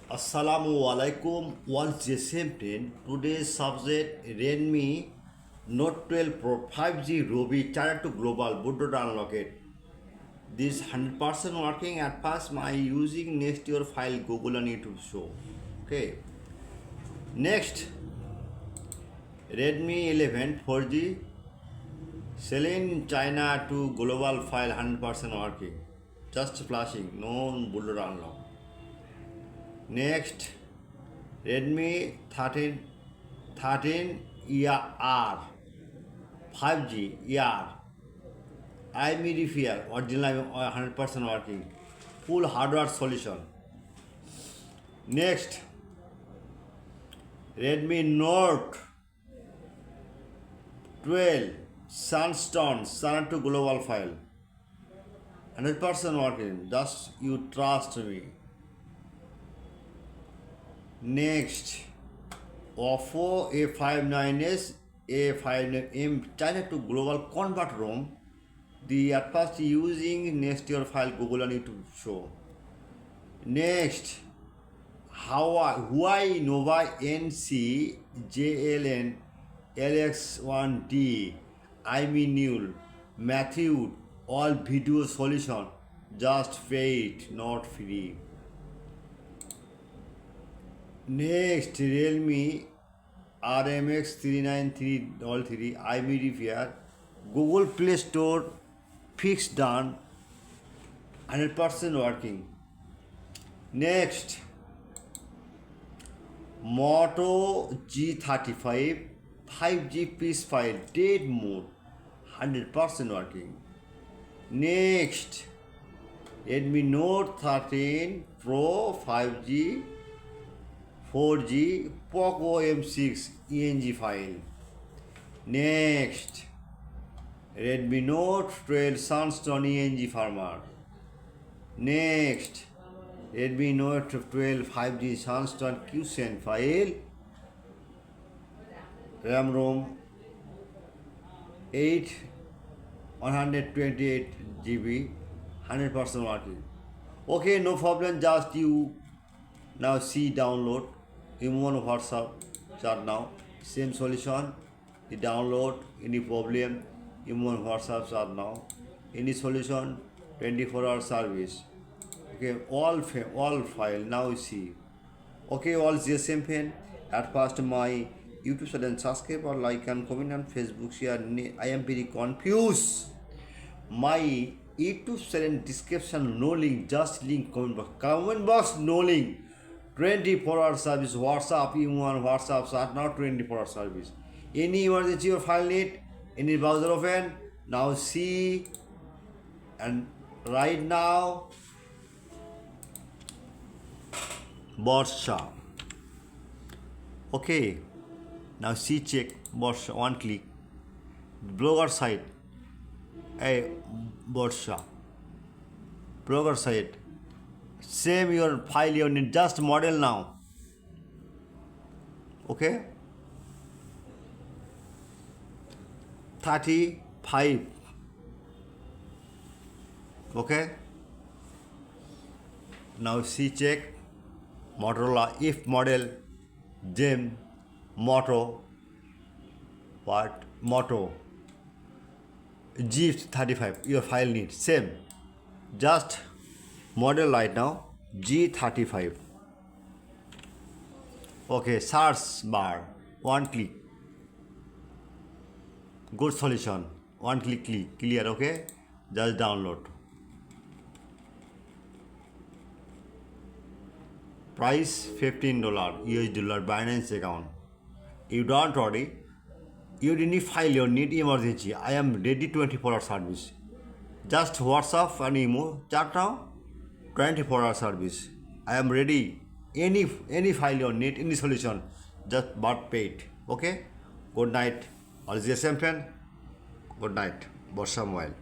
Assalamu alaikum. Once the same ten. Today's subject Redmi Note 12 Pro 5G Ruby charger to global Bluetooth unlocked. This 100% working at first my using next your file Google and YouTube show. Okay. Next Redmi 11 4G selling in China to global file 100% working. Just flashing, no Bluetooth unlock. Next, Redmi 13R 5G ER IME repair original 100% working, full hardware solution. Next, Redmi Note 12 Sunstone Sun to global file 100% working. Just you trust me. Next, Oppo A59s A59M China to global convert ROM. The at first using next your file Google and YouTube show. Next, Huawei Nova NC JLN LX1D IME Null Matthew all video solution. Just pay it, not free. Next, Realme RMX 39333 IME repair Google Play Store fixed done 100% working. Next, Moto G35 5G piece file dead mode 100% working. Next, Redmi Note 13 Pro 5G 4G Poco M6 ENG file. Next, Redmi Note 12 Sunstone ENG firmware. Next, Redmi Note 12 5G Sunstone QCN file. RAM ROM 8 128 GB 100% working. Okay, no problem, just you now see download IME WhatsApp chat now same solution. The download any problem IME WhatsApp chat now any solution 24-hour service. Okay, all file now you see. Okay, all the same pen. At first my YouTube channel subscribe or like and comment on Facebook share. I am very confused. My YouTube channel description no link, just link comment box no link. 24-hour service WhatsApp IME WhatsApp chat now 24-hour service. Any emergency or file need, any browser open now see, and right now Borsha. Okay, now see check Borsha, one click blogger site. Hey Borsha blogger site, save your file you need, just model now. Okay, 35. Okay, now see check Motorola if model gem Moto what Moto G35 your file needs same, just model right now G35. Okay, search bar one click, good solution, one click clear. Okay, just download. Price $15 US Binance account. You don't worry, you didn't file your need emergency. I am ready 24-hour service. Just WhatsApp and IME chat now 24-hour service. I am ready. Any file you need, any solution, just but paid. Okay? Good night. All the same friend. Good night. Borsha Mobile.